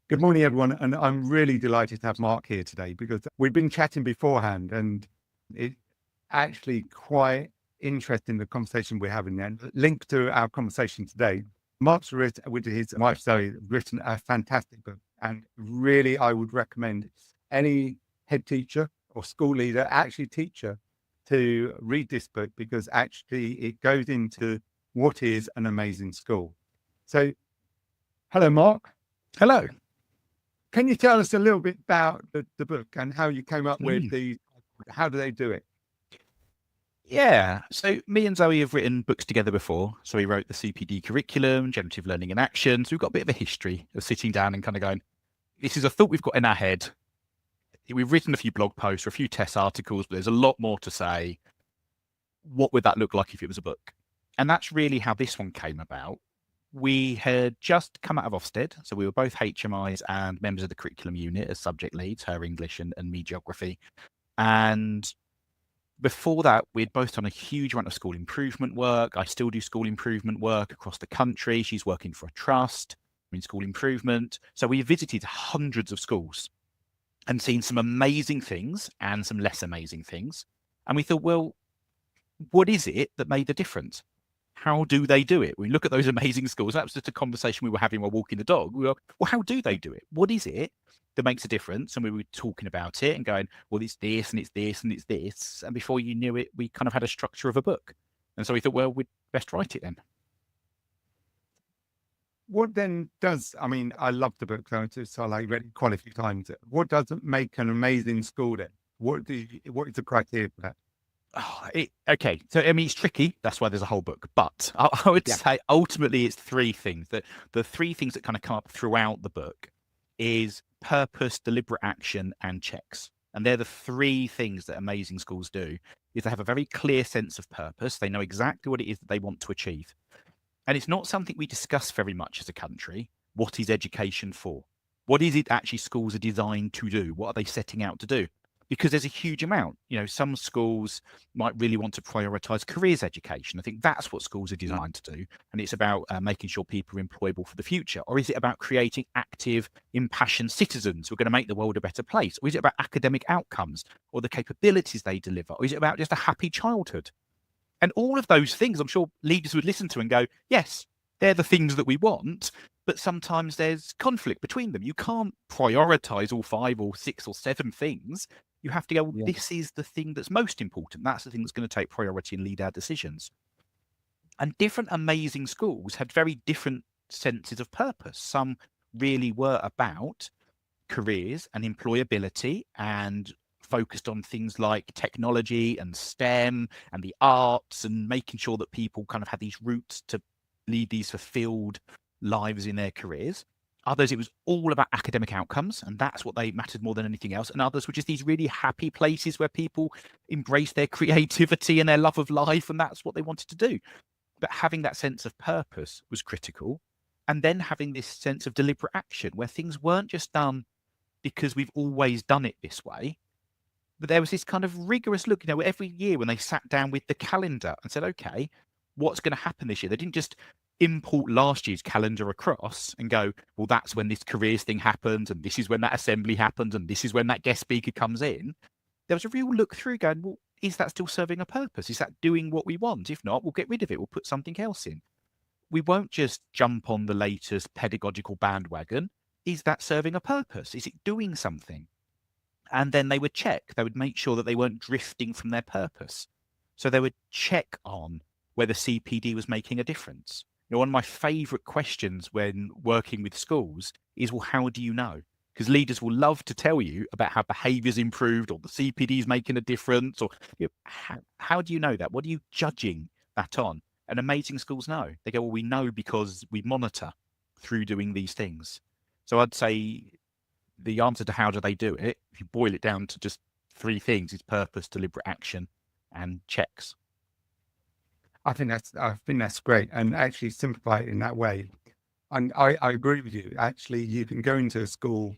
Good morning, everyone. And I'm really delighted to have Mark here today because we've been chatting beforehand and it's actually quite interesting, the conversation we're having there. Linked to our conversation today, Mark's written, with his wife Zoe, written a fantastic book. And really, I would recommend any head teacher or school leader, actually teacher, to read this book because actually it goes into what is an amazing school. So, hello, Mark. Hello. Can you tell us a little bit about the book and how you came up with Mm. how do they do it? Yeah. So me and Zoe have written books together before. So we wrote the CPD curriculum, generative learning in action. So we've got a bit of a history of sitting down and kind of going, this is a thought we've got in our head. We've written a few blog posts or a few test articles, but there's a lot more to say. What would that look like if it was a book? And that's really how this one came about. We had just come out of Ofsted. So we were both HMIs and members of the curriculum unit as subject leads, her English and me geography. And before that, we'd both done a huge amount of school improvement work. I still do school improvement work across the country. She's working for a trust in school improvement. So we visited hundreds of schools and seen some amazing things and some less amazing things. And we thought, well, what is it that made the difference? How do they do it? We look at those amazing schools. That was just a conversation we were having while walking the dog. We were, well, how do they do it? What is it that makes a difference? And we were talking about it and going, well, it's this and it's this and it's this. And before you knew it, we kind of had a structure of a book. And so we thought, well, we'd best write it then. What then does, I mean, I love the book, so I read it quite a few times. What does it make an amazing school then? What is the criteria for that? Okay. So, I mean, it's tricky. That's why there's a whole book. But I would Yeah. say ultimately it's three things. The three things that kind of come up throughout the book is purpose, deliberate action, and checks. And they're the three things that amazing schools do, is they have a very clear sense of purpose. They know exactly what it is that they want to achieve. And it's not something we discuss very much as a country. What is education for? What is it actually schools are designed to do? What are they setting out to do? Because there's a huge amount. Some schools might really want to prioritize careers education. I think that's what schools are designed to do. And it's about making sure people are employable for the future. Or is it about creating active, impassioned citizens who are going to make the world a better place? Or is it about academic outcomes or the capabilities they deliver? Or is it about just a happy childhood? And all of those things, I'm sure leaders would listen to and go, yes, they're the things that we want, but sometimes there's conflict between them. You can't prioritize all 5 or 6 or 7 things. You have to go, Yeah. this is the thing that's most important. That's the thing that's going to take priority and lead our decisions. And different amazing schools had very different senses of purpose. Some really were about careers and employability and focused on things like technology and STEM and the arts and making sure that people kind of had these routes to lead these fulfilled lives in their careers. Others, it was all about academic outcomes, and that's what they mattered more than anything else. And others were just these really happy places where people embrace their creativity and their love of life, and that's what they wanted to do. But having that sense of purpose was critical. And then having this sense of deliberate action where things weren't just done because we've always done it this way. But there was this kind of rigorous look, every year when they sat down with the calendar and said, okay, what's going to happen this year? They didn't just import last year's calendar across and go, well, that's when this careers thing happens, and this is when that assembly happens, and this is when that guest speaker comes in. There was a real look through going, well, is that still serving a purpose? Is that doing what we want? If not, we'll get rid of it. We'll put something else in. We won't just jump on the latest pedagogical bandwagon. Is that serving a purpose? Is it doing something? And then they would check. They would make sure that they weren't drifting from their purpose. So they would check on whether CPD was making a difference. One of my favorite questions when working with schools is, well, how do you know? Because leaders will love to tell you about how behavior's improved or the CPD is making a difference. Or how do you know that? What are you judging that on? And amazing schools know. They go, well, we know because we monitor through doing these things. So I'd say the answer to how do they do it, if you boil it down to just 3 things, is purpose, deliberate action, and checks. I think that's great. And actually simplify it in that way. And I agree with you. Actually, you can go into a school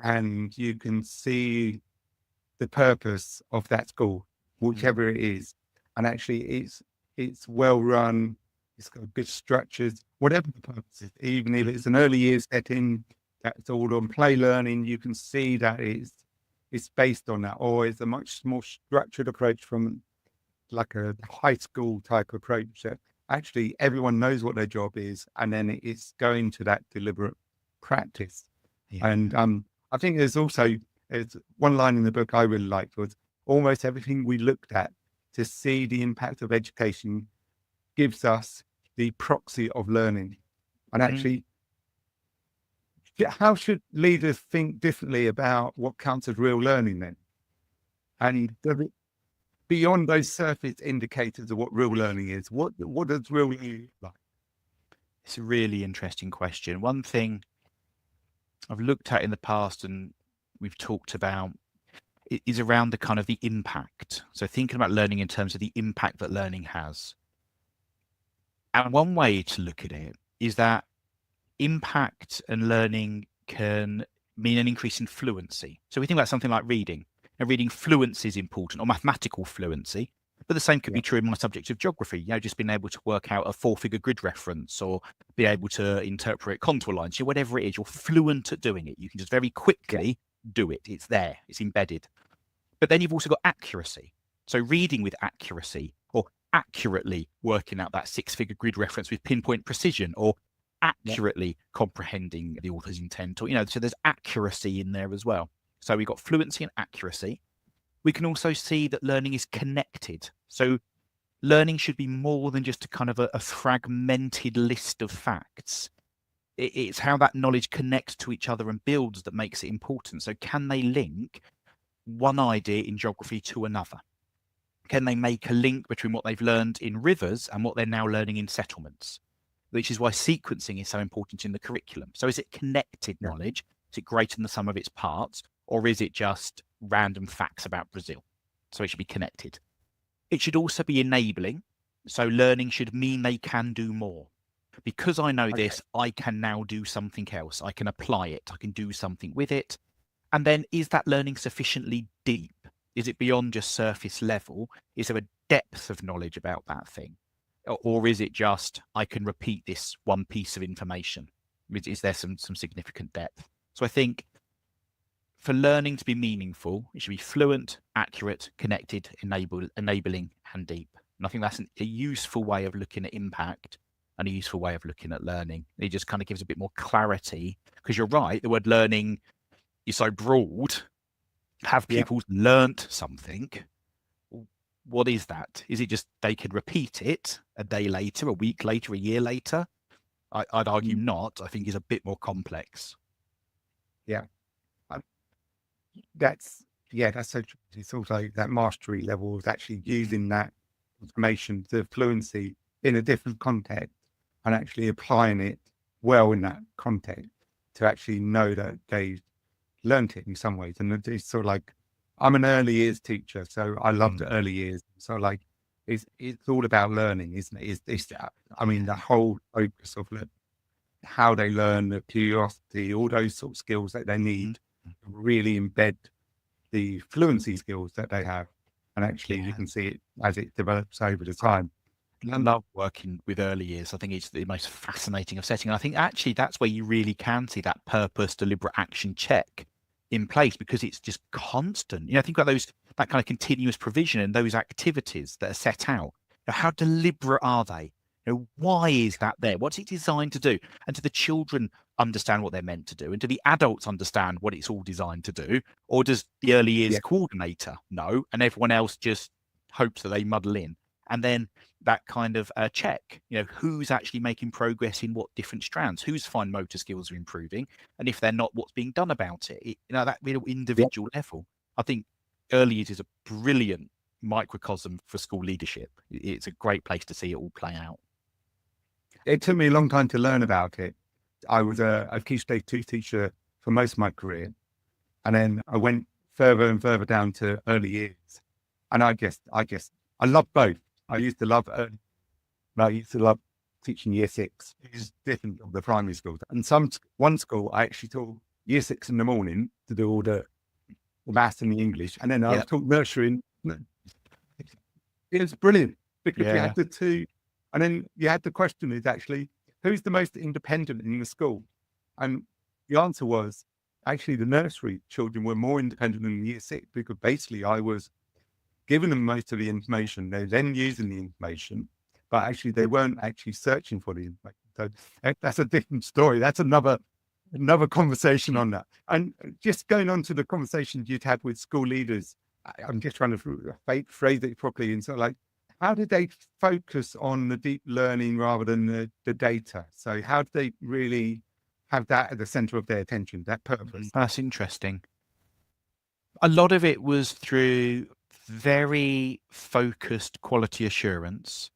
and you can see the purpose of that school, whichever it is. And actually it's well run, it's got good structures, whatever the purpose is, even if it's an early years setting, that's all on play learning, you can see that it's based on that, or it's a much more structured approach from like a high school type approach that actually everyone knows what their job is, and then it's going to that deliberate practice. Yeah. And I think it's one line in the book I really liked was almost everything we looked at to see the impact of education gives us the proxy of learning. And actually, how should leaders think differently about what counts as real learning then? And beyond those surface indicators of what real learning is, what does real learning look like? It's a really interesting question. One thing I've looked at in the past and we've talked about is around the kind of the impact. So thinking about learning in terms of the impact that learning has. And one way to look at it is that impact and learning can mean an increase in fluency. So we think about something like reading. Now, reading fluency is important, or mathematical fluency, but the same could be true in my subject of geography. Just being able to work out a 4-figure grid reference or be able to interpret contour lines, whatever it is, you're fluent at doing it. You can just very quickly do it. It's there, it's embedded. But then you've also got accuracy. So reading with accuracy, or accurately working out that 6-figure grid reference with pinpoint precision, or accurately comprehending the author's intent, or so there's accuracy in there as well. So we've got fluency and accuracy. We can also see that learning is connected. So learning should be more than just a kind of a fragmented list of facts. It's how that knowledge connects to each other and builds that makes it important. So can they link one idea in geography to another? Can they make a link between what they've learned in rivers and what they're now learning in settlements? Which is why sequencing is so important in the curriculum. So is it connected knowledge? Is it greater than the sum of its parts? Or is it just random facts about Brazil? So it should be connected. It should also be enabling. So learning should mean they can do more. Because I know this, I can now do something else. I can apply it. I can do something with it. And then is that learning sufficiently deep? Is it beyond just surface level? Is there a depth of knowledge about that thing? Or is it just, I can repeat this one piece of information? Is there some significant depth? So I think for learning to be meaningful, it should be fluent, accurate, connected, enabling, and deep. And I think that's a useful way of looking at impact and a useful way of looking at learning. It just kind of gives a bit more clarity, because you're right, the word learning is so broad. Have people learnt something? What is that? Is it just they could repeat it a day later, a week later, a year later? I'd argue not. I think it's a bit more complex. Yeah. That's so true. It's also that mastery level is actually using that information, the fluency, in a different context and actually applying it well in that context to actually know that they've learned it in some ways. And it's sort of like, I'm an early years teacher, so I love the early years. So like, it's all about learning, isn't it? The whole focus of how they learn, the curiosity, all those sort of skills that they need to really embed the fluency skills that they have. And actually you can see it as it develops over the time. I love working with early years. I think it's the most fascinating of setting. And I think actually that's where you really can see that purpose, deliberate action check in place, because it's just constant. Think about that kind of continuous provision and those activities that are set out. How deliberate are they? Why is that there? What's it designed to do? And do the children understand what they're meant to do? And do the adults understand what it's all designed to do? Or does the early years coordinator know, and everyone else just hopes that they muddle in? And then that kind of check, who's actually making progress in what different strands, whose fine motor skills are improving, and if they're not, what's being done about it? That real individual level. I think early years is a brilliant microcosm for school leadership. It's a great place to see it all play out. It took me a long time to learn about it. I was a Key Stage 2 teacher for most of my career. And then I went further and further down to early years. And I guess I love both. I used to love teaching year 6. It's different from the primary schools. And one school, I actually taught year 6 in the morning to do all the maths and the English. And then I taught nursery. It was brilliant because you had the two. And then you had the question is actually, who's the most independent in the school? And the answer was actually the nursery children were more independent than year 6, because basically I was giving them most of the information. They're then using the information, but actually they weren't actually searching for the information. So that's a different story. That's another conversation on that. And just going on to the conversations you'd had with school leaders, I'm just trying to phrase it properly. And so, like, how did they focus on the deep learning rather than the data? So how did they really have that at the center of their attention, that purpose? That's interesting. A lot of it was through very focused quality assurance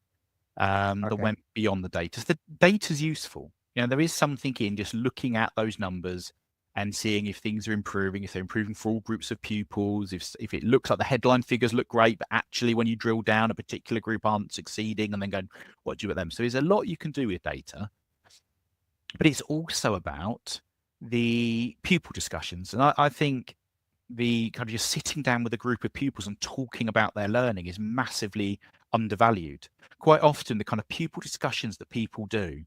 that went beyond the data. So the data's useful. You know, there is something in just looking at those numbers and seeing if things are improving, if they're improving for all groups of pupils, if it looks like the headline figures look great, but actually when you drill down, a particular group aren't succeeding, and then going, what do you with them? So there's a lot you can do with data, but it's also about the pupil discussions. And I think the kind of just sitting down with a group of pupils and talking about their learning is massively undervalued. Quite often, the kind of pupil discussions that people do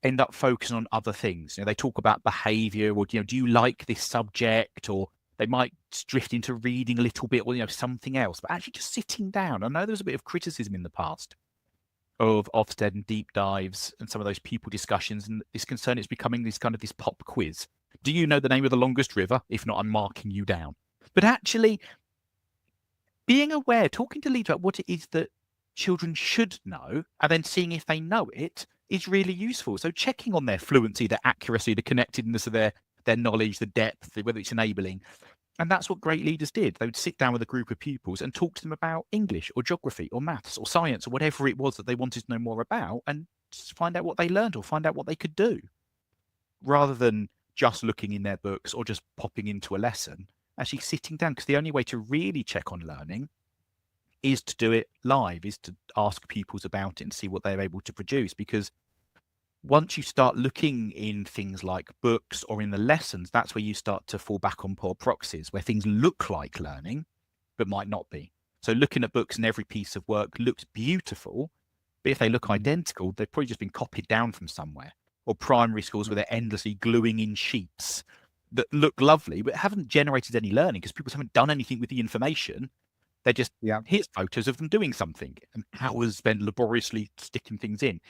end up focusing on other things. You know, they talk about behavior, or, you know, do you like this subject? Or they might drift into reading a little bit, or, you know, something else. But actually just sitting down. I know there was a bit of criticism in the past of Ofsted and deep dives and some of those pupil discussions, and this concern is becoming this kind of this pop quiz. Do you know the name of the longest river? If not, I'm marking you down. But actually being aware, talking to leaders about what it is that children should know, and then seeing if they know it, is really useful. So checking on their fluency, their accuracy, the connectedness of their knowledge, the depth, whether it's enabling. And that's what great leaders did. They would sit down with a group of pupils and talk to them about English or geography or maths or science or whatever it was that they wanted to know more about, and just find out what they learned or find out what they could do, rather than just looking in their books or just popping into a lesson. Actually sitting down, because the only way to really check on learning is to do it live, is to ask pupils about it and see what they're able to produce. Because once you start looking in things like books or in the lessons, that's where you start to fall back on poor proxies, where things look like learning but might not be. So looking at books and every piece of work looks beautiful, but if they look identical, they've probably just been copied down from somewhere. Or primary schools where they're endlessly gluing in sheets that look lovely but haven't generated any learning, because people haven't done anything with the information. They're just, here's photos of them doing something, and hours spent laboriously sticking things in.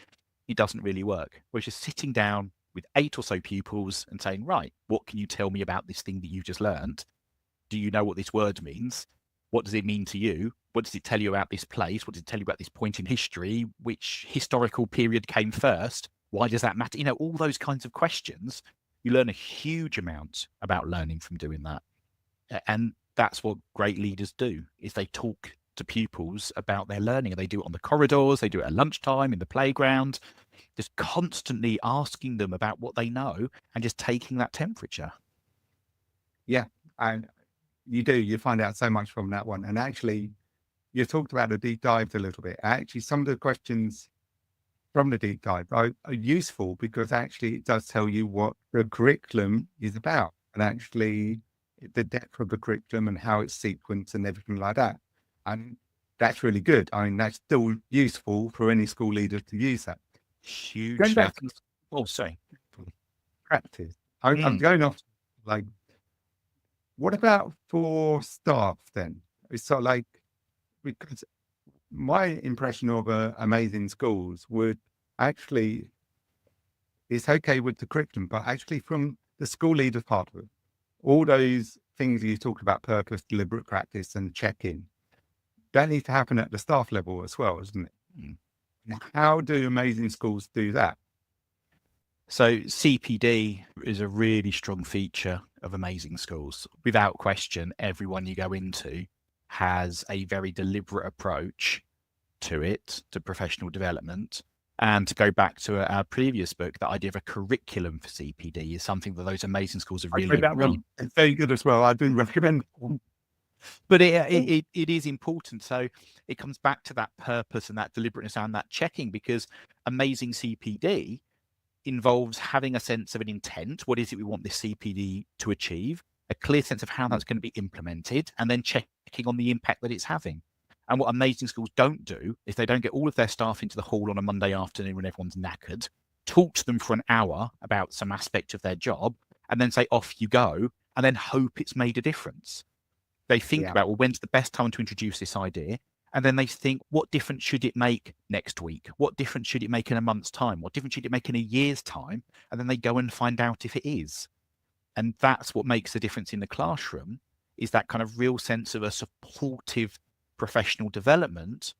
It doesn't really work. Whereas just sitting down with 8 or so pupils and saying, right, what can you tell me about this thing that you just learned? Do you know what this word means? What does it mean to you? What does it tell you about this place? What does it tell you about this point in history? Which historical period came first? Why does that matter? You know, all those kinds of questions. You learn a huge amount about learning from doing that. And that's what great leaders do, is they talk to pupils about their learning. They do it on the corridors, they do it at lunchtime, in the playground, just constantly asking them about what they know and just taking that temperature. Yeah, and you find out so much from that one. And actually, you talked about the deep dives a little bit. Actually, some of the questions from the deep dive are useful, because actually it does tell you what the curriculum is about, and actually the depth of the curriculum and how it's sequenced and everything like that. And that's really good. I mean, that's still useful for any school leader to use that. Huge. Oh, sorry. Practice. I'm going off, like, what about for staff then? It's sort of like, because my impression of amazing schools would actually, it's okay with the curriculum, but actually from the school leader part of it, all those things you talked about, purpose, deliberate practice, and check-in, that needs to happen at the staff level as well, isn't it? How do amazing schools do that? So CPD is a really strong feature of amazing schools. Without question, everyone you go into has a very deliberate approach to it, to professional development. And to go back to our previous book, the idea of a curriculum for CPD is something that those amazing schools have really... It's very good as well. I do recommend. But it is important. So it comes back to that purpose and that deliberateness and that checking, because amazing CPD involves having a sense of an intent. What is it we want this CPD to achieve? A clear sense of how that's going to be implemented, and then checking on the impact that it's having. And what amazing schools don't do is they don't get all of their staff into the hall on a Monday afternoon when everyone's knackered, talk to them for an hour about some aspect of their job, and then say, off you go, and then hope it's made a difference. They think about, well, when's the best time to introduce this idea? And then they think, what difference should it make next week? What difference should it make in a month's time? What difference should it make in a year's time? And then they go and find out if it is. And that's what makes the difference in the classroom, is that kind of real sense of a supportive professional development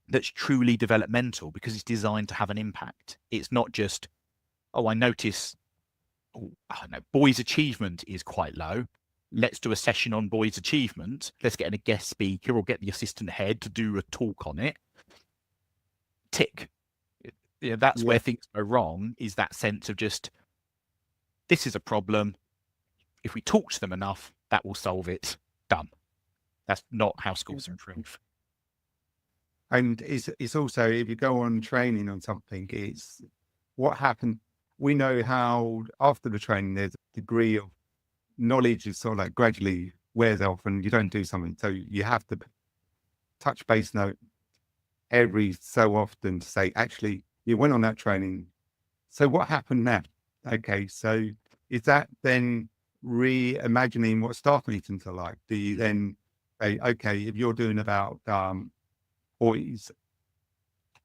that's truly developmental, because it's designed to have an impact. It's not just, oh, I notice, I don't know, boys' achievement is quite low. Let's do a session on boys' achievement. Let's get in a guest speaker or get the assistant head to do a talk on it. Tick. Yeah, that's where things go wrong, is that sense of just, this is a problem. If we talk to them enough, that will solve it. Done. That's not how schools improve. And it's also, if you go on training on something, it's what happened. We know how after the training, there's a degree of knowledge is sort of like gradually wears off and you don't do something. So you have to touch base note every so often to say, actually, you went on that training. So what happened now? Okay. So is that then reimagining what staff meetings are like? Do you then say, okay, if you're doing about boys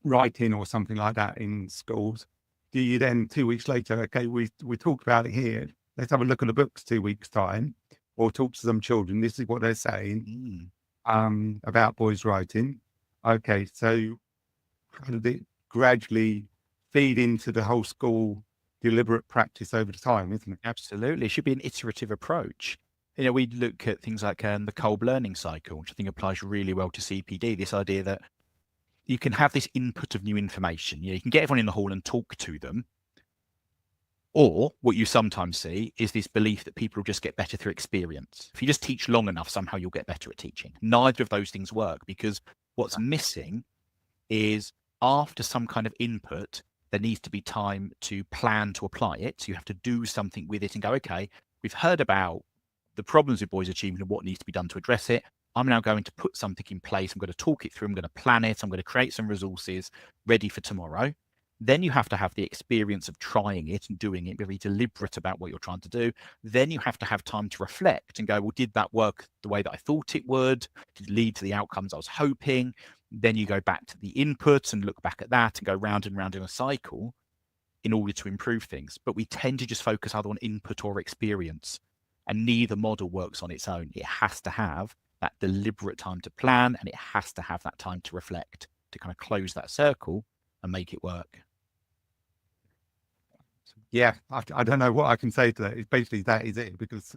writing or something like that in schools, do you then 2 weeks later, okay, we talked about it here. Let's have a look at the books 2 weeks time, or talk to some children. This is what they're saying about boys writing. Okay, so how did it gradually feed into the whole school deliberate practice over the time, isn't it? Absolutely. It should be an iterative approach. You know, we look at things like the Kolb learning cycle, which I think applies really well to CPD, this idea that you can have this input of new information. You know, you can get everyone in the hall and talk to them. Or what you sometimes see is this belief that people will just get better through experience. If you just teach long enough, somehow you'll get better at teaching. Neither of those things work, because what's missing is, after some kind of input, there needs to be time to plan to apply it. So you have to do something with it and go, okay, we've heard about the problems with boys' achievement and what needs to be done to address it. I'm now going to put something in place. I'm going to talk it through. I'm going to plan it. I'm going to create some resources ready for tomorrow. Then you have to have the experience of trying it and doing it, be very deliberate about what you're trying to do. Then you have to have time to reflect and go, well, did that work the way that I thought it would? Did it lead to the outcomes I was hoping? Then you go back to the input and look back at that and go round and round in a cycle in order to improve things. But we tend to just focus either on input or experience, and neither model works on its own. It has to have that deliberate time to plan, and it has to have that time to reflect, to kind of close that circle and make it work. Yeah, I don't know what I can say to that. It's basically that is it, because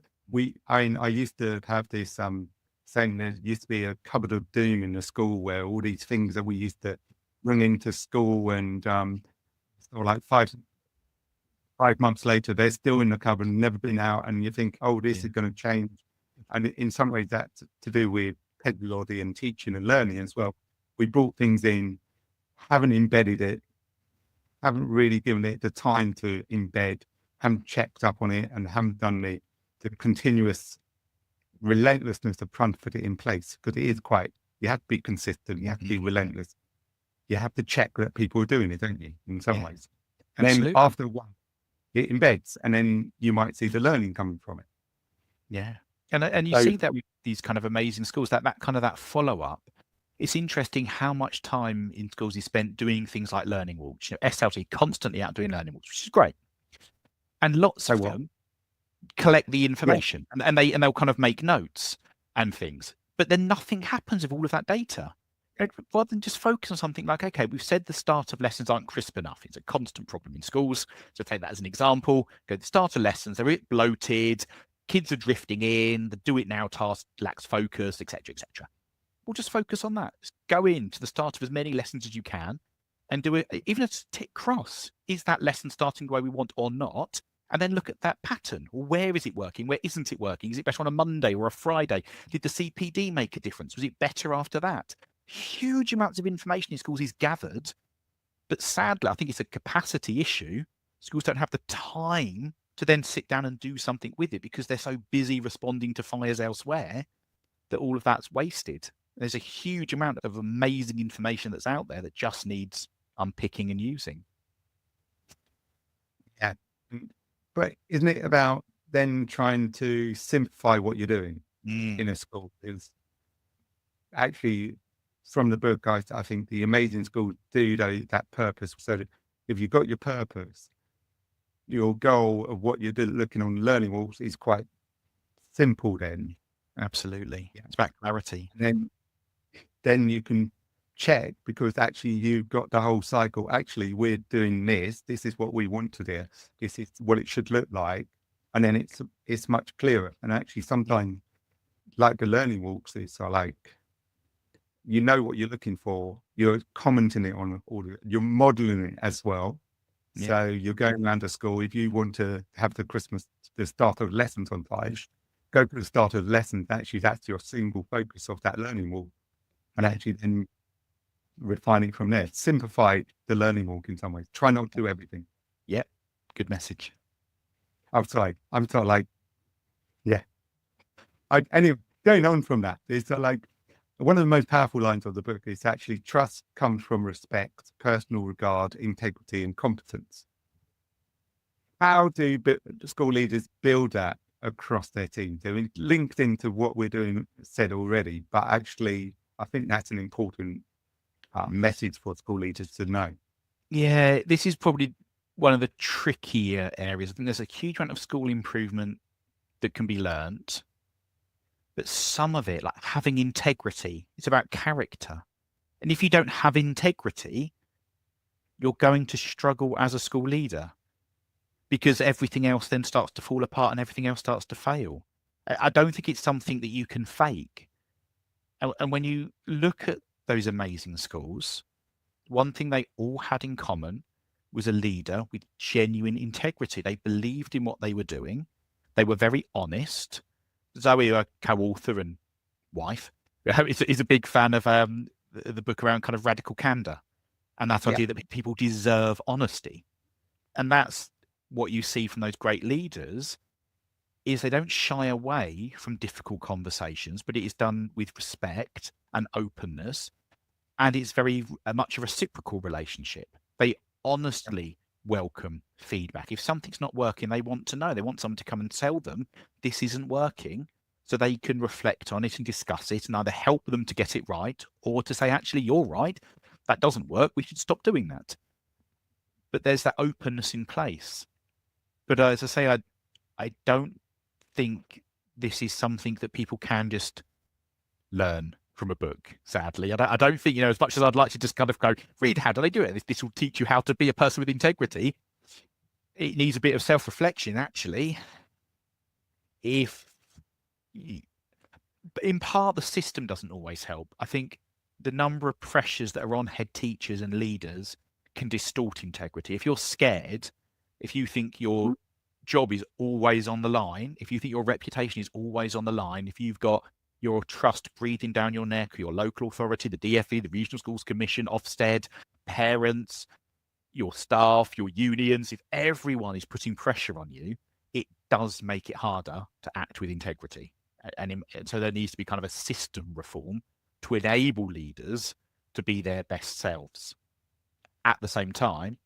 I used to have this saying there used to be a cupboard of doom in the school where all these things that we used to bring into school, and or like 5 months later, they're still in the cupboard and never been out, and you think, oh, this is going to change. And in some ways that's to do with pedagogy and teaching and learning as well. We brought things in, haven't embedded it, haven't really given it the time to embed, haven't checked up on it, and haven't done the continuous relentlessness of trying to put it in place. Because it is quite, you have to be consistent, you have to be relentless. You have to check that people are doing it, don't you, in some ways. And Absolutely. then after one, it embeds, and then you might see the learning coming from it. Yeah. And you see that with these kind of amazing schools, that kind of that follow-up. It's interesting how much time in schools is spent doing things like learning walks. You know, SLT constantly out doing learning walks, which is great. And lots of them collect the information, and they'll kind of make notes and things. But then nothing happens with all of that data. Rather than just focus on something like, okay, we've said the start of lessons aren't crisp enough. It's a constant problem in schools. So take that as an example. Go to the start of lessons, they're a bit bloated, kids are drifting in, the do it now task lacks focus, etc., etc. We'll just focus on that. Just go in to the start of as many lessons as you can and do it, even a tick cross. Is that lesson starting the way we want or not? And then look at that pattern. Where is it working? Where isn't it working? Is it better on a Monday or a Friday? Did the CPD make a difference? Was it better after that? Huge amounts of information in schools is gathered, but sadly, I think it's a capacity issue. Schools don't have the time to then sit down and do something with it because they're so busy responding to fires elsewhere that all of that's wasted. There's a huge amount of amazing information that's out there that just needs unpicking and using. Yeah. But isn't it about then trying to simplify what you're doing Mm. in a school is actually from the book. I think the amazing schools do that purpose. So that if you've got your purpose, your goal of what you're looking on learning walls is quite simple then. Absolutely. Yeah. It's about clarity. And then you can check because actually you've got the whole cycle. Actually, we're doing this. This is what we want to do. This is what it should look like. And then it's much clearer. And actually sometimes like the learning walks, it's like, you know what you're looking for. You're commenting it on you're modeling it as well. Yeah. So you're going around the school. If you want to have the start of lessons on time, go to the start of lessons. Actually, that's your single focus of that learning walk. And actually then refine it from there. Simplify the learning walk in some ways. Try not to do everything. Yeah. Good message. I'm sorry, like, yeah. Anyway, going on from that, it's like one of the most powerful lines of the book is actually trust comes from respect, personal regard, integrity, and competence. How do school leaders build that across their teams? I mean, linked into what we're doing said already, but actually, I think that's an important message for school leaders to know. Yeah, this is probably one of the trickier areas. I think there's a huge amount of school improvement that can be learnt, but some of it, like having integrity, it's about character. And if you don't have integrity, you're going to struggle as a school leader because everything else then starts to fall apart and everything else starts to fail. I don't think it's something that you can fake. And when you look at those amazing schools, one thing they all had in common was a leader with genuine integrity. They believed in what they were doing. They were very honest. Zoe, a co-author and wife, is a big fan of the book around kind of radical candor and that idea that people deserve honesty. And that's what you see from those great leaders is they don't shy away from difficult conversations, but it is done with respect and openness. And it's very much a reciprocal relationship. They honestly welcome feedback. If something's not working, they want to know. They want someone to come and tell them this isn't working so they can reflect on it and discuss it and either help them to get it right or to say, actually, you're right. That doesn't work. We should stop doing that. But there's that openness in place. But as I say, I don't think this is something that people can just learn from a book, sadly. I don't think, as much as I'd like to just kind of go, read how do they do it? This will teach you how to be a person with integrity. It needs a bit of self-reflection, actually. In part, the system doesn't always help. I think the number of pressures that are on head teachers and leaders can distort integrity. If you're scared, if you think your job is always on the line, if you think your reputation is always on the line, if you've got your trust breathing down your neck, your local authority, the DFE, the Regional Schools Commission, Ofsted, parents, your staff, your unions, if everyone is putting pressure on you, it does make it harder to act with integrity. And so there needs to be kind of a system reform to enable leaders to be their best selves. At the same time,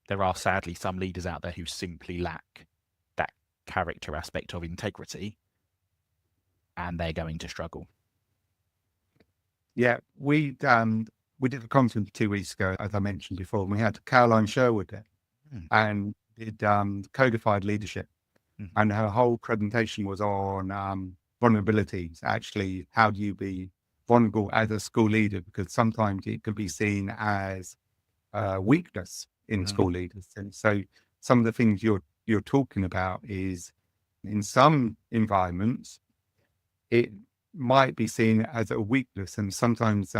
there are sadly some leaders out there who simply lack that character aspect of integrity, and they're going to struggle. Yeah, we did a conference 2 weeks ago, as I mentioned before, and we had Caroline Sherwood there and did codified leadership. And her whole presentation was on vulnerabilities. Actually, how do you be vulnerable as a school leader? Because sometimes it can be seen as weakness in school leaders. And so some of the things you're talking about is in some environments, it might be seen as a weakness. And sometimes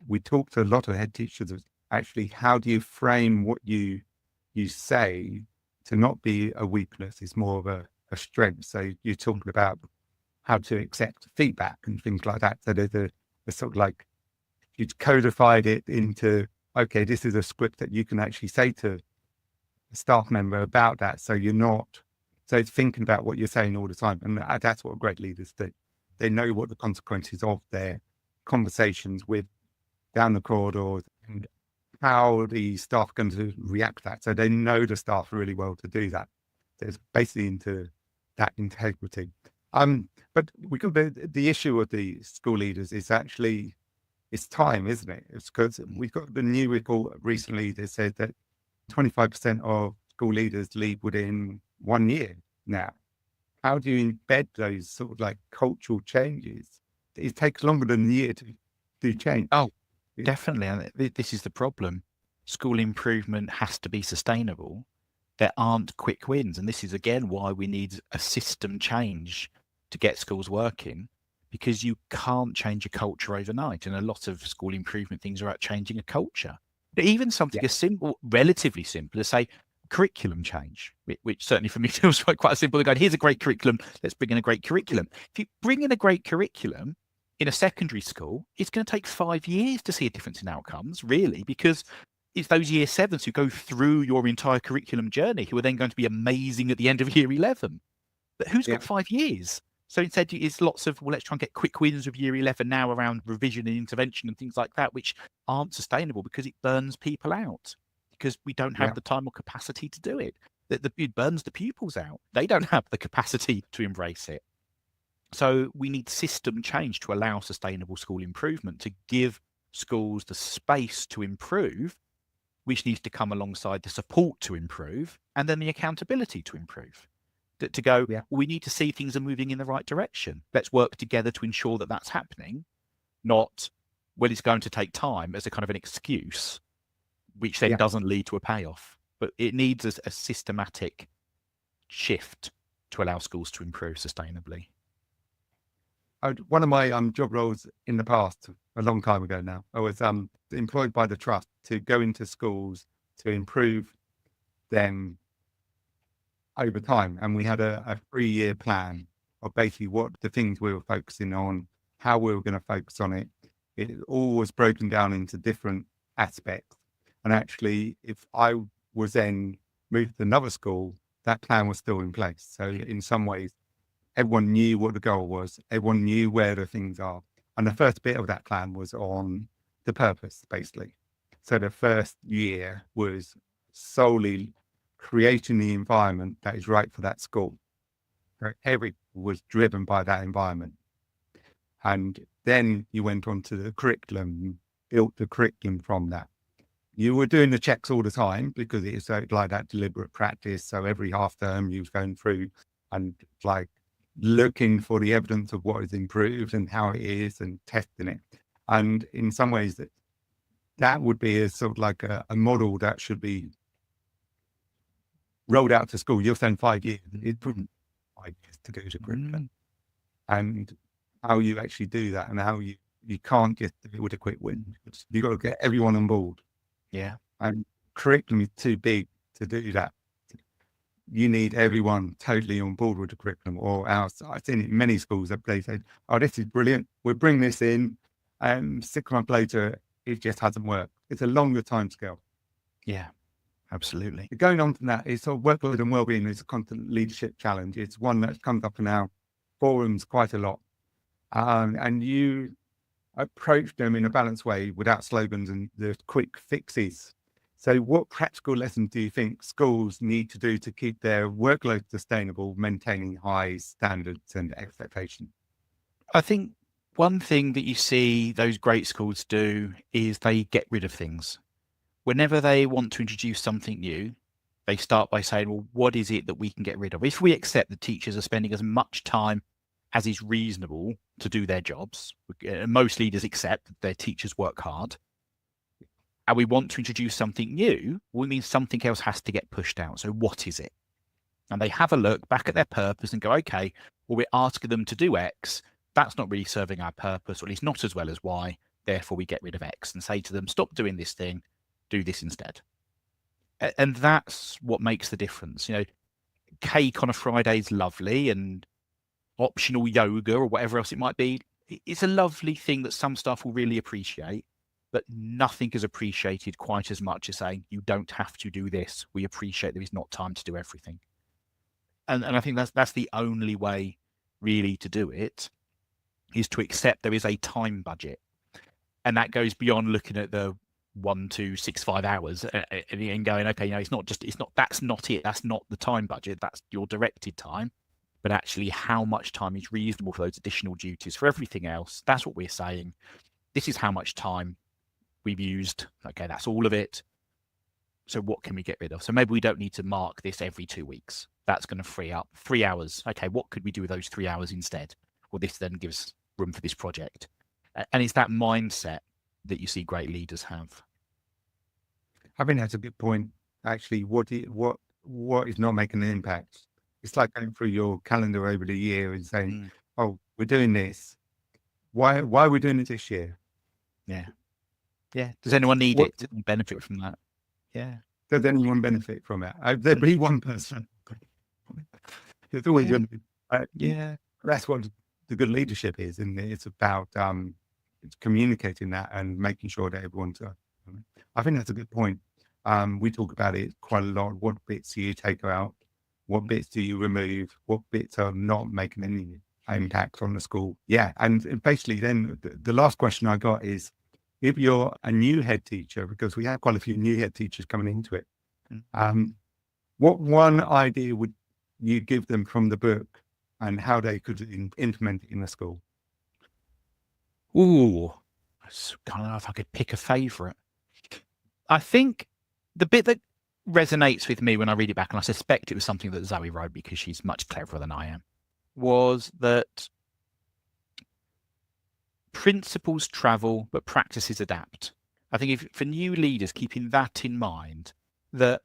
we talk to a lot of head teachers of actually how do you frame what you say to not be a weakness. It's more of a strength. So you're talking about how to accept feedback and things like that. So there's a sort of like you've codified it into, okay, this is a script that you can actually say to a staff member about that. So it's thinking about what you're saying all the time. And that's what great leaders do. They know what the consequences of their conversations with down the corridors and how the staff are going to react to that. So they know the staff really well to do that. So it's basically into that integrity. But we got the issue of the school leaders is actually it's time, isn't it? It's because we've got the new report recently that said that 25% of school leaders leave within 1 year now. How do you embed those sort of like cultural changes? It takes longer than a year to change. Oh, definitely. And this is the problem. School improvement has to be sustainable. There aren't quick wins. And this is, again, why we need a system change to get schools working, because you can't change a culture overnight. And a lot of school improvement things are about changing a culture. But even something as simple, relatively simple as, say, curriculum change, which certainly for me feels quite simple. They're going, here's a great curriculum, let's bring in a great curriculum. If you bring in a great curriculum in a secondary school, it's going to take 5 years to see a difference in outcomes, really, because it's those year sevens who go through your entire curriculum journey who are then going to be amazing at the end of year 11. But who's got 5 years? So instead, it's lots of, well, let's try and get quick wins with year 11 now around revision and intervention and things like that, which aren't sustainable because it burns people out, because we don't have the time or capacity to do it. It burns the pupils out. They don't have the capacity to embrace it. So we need system change to allow sustainable school improvement, to give schools the space to improve, which needs to come alongside the support to improve and then the accountability to improve. To go, well, we need to see things are moving in the right direction. Let's work together to ensure that that's happening, not, well, it's going to take time as a kind of an excuse, which then doesn't lead to a payoff. But it needs a systematic shift to allow schools to improve sustainably. One of my job roles in the past, a long time ago now, I was employed by the trust to go into schools to improve them over time. And we had a 3-year plan of basically what the things we were focusing on, how we were going to focus on it. It all was broken down into different aspects. And actually, if I was then moved to another school, that plan was still in place. So in some ways, everyone knew what the goal was. Everyone knew where the things are. And the first bit of that plan was on the purpose, basically. So the first year was solely creating the environment that is right for that school. Everything was driven by that environment. And then you went on to the curriculum, built the curriculum from that. You were doing the checks all the time because it's like that deliberate practice. So every half term you was going through and like looking for the evidence of what is improved and how it is and testing it. And in some ways that would be a sort of like a model that should be rolled out to school. You're saying 5 years. It wouldn't 5 years to go to curriculum. And how you actually do that and how you can't just do it with a quick win. You've got to get everyone on board. Yeah. And curriculum is too big to do that. You need everyone totally on board with the curriculum, or else I've seen it in many schools that they say, oh, this is brilliant, we'll bring this in, and 6 months later, it just hasn't worked. It's a longer time scale. Yeah, absolutely. Going on from that, it's sort of workload and wellbeing is a constant leadership challenge. It's one that comes up in our forums quite a lot. And you approach them in a balanced way without slogans and the quick fixes. So what practical lessons do you think schools need to do to keep their workload sustainable, maintaining high standards and expectations? I think one thing that you see those great schools do is they get rid of things. Whenever they want to introduce something new, they start by saying, well, what is it that we can get rid of? If we accept that teachers are spending as much time as is reasonable to do their jobs, most leaders accept that their teachers work hard, and we want to introduce something new, well, it means something else has to get pushed out. So what is it? And they have a look back at their purpose and go, okay, well, we're asking them to do X. That's not really serving our purpose, or at least not as well as Y. Therefore, we get rid of X and say to them, stop doing this thing, do this instead. And that's what makes the difference. You know, cake on a Friday is lovely, and optional yoga or whatever else it might be. It's a lovely thing that some staff will really appreciate. But nothing is appreciated quite as much as saying, you don't have to do this. We appreciate there is not time to do everything. And I think that's the only way really to do it, is to accept there is a time budget. And that goes beyond looking at the 1, 2, 6, 5 hours and going, okay, that's not it. That's not the time budget. That's your directed time. but actually how much time is reasonable for those additional duties. For everything else, that's what we're saying. This is how much time we've used. Okay, that's all of it. So what can we get rid of? So maybe we don't need to mark this every 2 weeks. That's going to free up 3 hours. Okay, what could we do with those 3 hours instead? Well, this then gives room for this project. And it's that mindset that you see great leaders have. I think that's a good point. Actually, what is not making an impact? It's like going through your calendar over the year and saying, "Oh, we're doing this. Why are we doing it this year?" Yeah. Does anyone need What- it? Benefit from that? Yeah. Does anyone benefit from it? There'd be one person. There's always going to be. Yeah. That's what the good leadership is, and it's about it's communicating that and making sure that everyone's. I think that's a good point. We talk about it quite a lot. What bits do you take out? What bits do you remove? What bits are not making any impact on the school? Yeah, and basically, then the last question I got is, if you're a new head teacher, because we have quite a few new head teachers coming into it, what one idea would you give them from the book and how they could implement it in the school? Ooh, I don't know if I could pick a favourite. I think the bit that resonates with me when I read it back, and I suspect it was something that Zoe wrote because she's much cleverer than I am, was that principles travel, but practices adapt. I think if for new leaders, keeping that in mind, that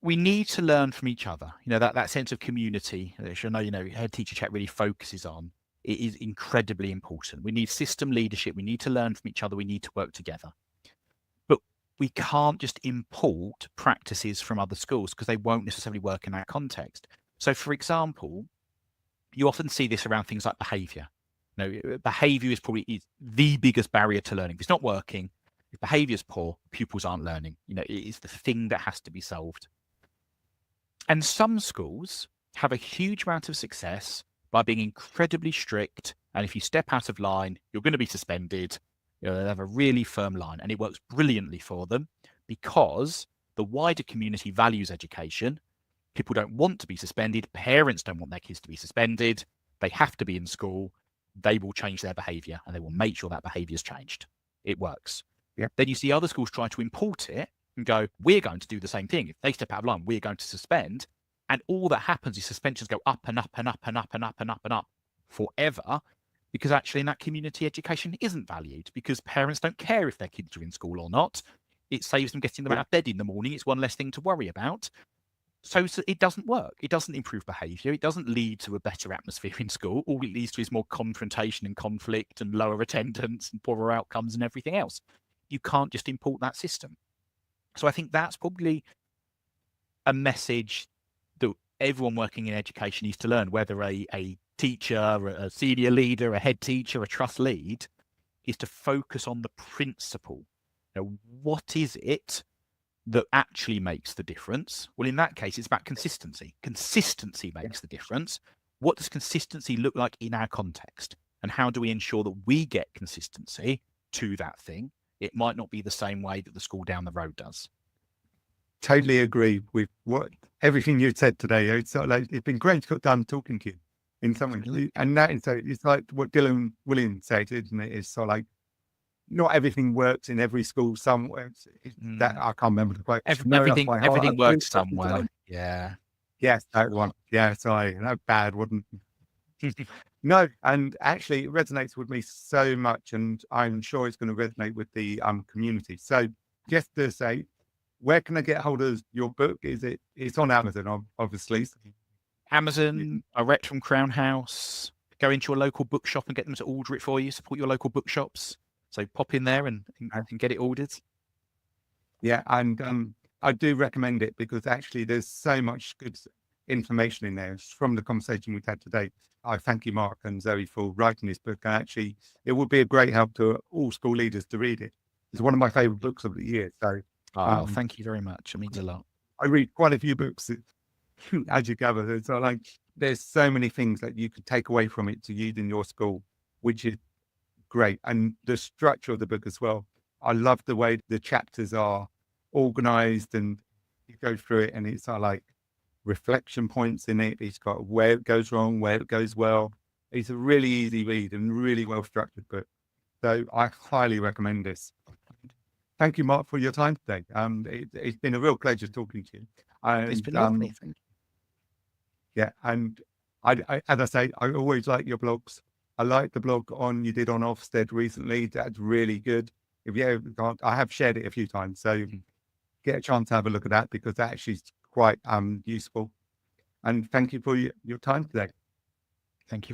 we need to learn from each other. That sense of community, which I know, Head Teacher Chat really focuses on. It is incredibly important. We need system leadership. We need to learn from each other. We need to work together. But we can't just import practices from other schools because they won't necessarily work in our context. So, for example, you often see this around things like behavior. Behavior is probably the biggest barrier to learning. If it's not working, if behavior is poor, pupils aren't learning. It is the thing that has to be solved. And some schools have a huge amount of success by being incredibly strict. And if you step out of line, you're going to be suspended. They have a really firm line, and it works brilliantly for them because the wider community values education. People don't want to be suspended. Parents don't want their kids to be suspended. They have to be in school. They will change their behavior and they will make sure that behavior is changed. It works. Yeah. Then you see other schools try to import it and go, we're going to do the same thing. If they step out of line, we're going to suspend. And all that happens is suspensions go up and up and up and up and up and up and up forever, because actually in that community, education isn't valued because parents don't care if their kids are in school or not. It saves them getting them out of bed in the morning. It's one less thing to worry about. So it doesn't work. It doesn't improve behavior. It doesn't lead to a better atmosphere in school. All it leads to is more confrontation and conflict and lower attendance and poorer outcomes and everything else. You can't just import that system. So I think that's probably a message that everyone working in education needs to learn, whether a teacher, a senior leader, a head teacher, a trust lead, is to focus on the principle. What is it that actually makes the difference? Well, in that case, it's about consistency. Consistency makes the difference. What does consistency look like in our context? And how do we ensure that we get consistency to that thing? It might not be the same way that the school down the road does. Totally agree with everything you said today. It's been great talking to you in some way. And it's like what Dylan Williams said, isn't it? It's sort of like, not everything works in every school somewhere. That I can't remember the quote. Everything works somewhere. Yeah. Yes, that one. Yeah, sorry. That bad, wouldn't No, and actually it resonates with me so much, and I'm sure it's going to resonate with the community. So just to say, where can I get hold of your book? It's on Amazon, obviously. Amazon, direct from Crown House. Go into your local bookshop and get them to order it for you. Support your local bookshops. So pop in there and get it ordered. Yeah, and I do recommend it because actually there's so much good information in there from the conversation we've had today. I thank you, Mark and Zoe, for writing this book. And actually, it would be a great help to all school leaders to read it. It's one of my favourite books of the year. So, thank you very much. It means a lot. I read quite a few books, as you gather. So, there's so many things that you could take away from it to use in your school, which is great. And the structure of the book as well. I love the way the chapters are organized and you go through it and it's reflection points in it. It's got where it goes wrong, where it goes well. It's a really easy read and really well structured book. So I highly recommend this. Thank you, Mark, for your time today. It's been a real pleasure talking to you. It's been lovely. Thank you. Yeah, and I, as I say, I always like your blogs. I like the blog you did on Ofsted recently. That's really good. If you ever can't, I have shared it a few times, so get a chance to have a look at that, because that actually is quite useful. And thank you for your time today. Thank you.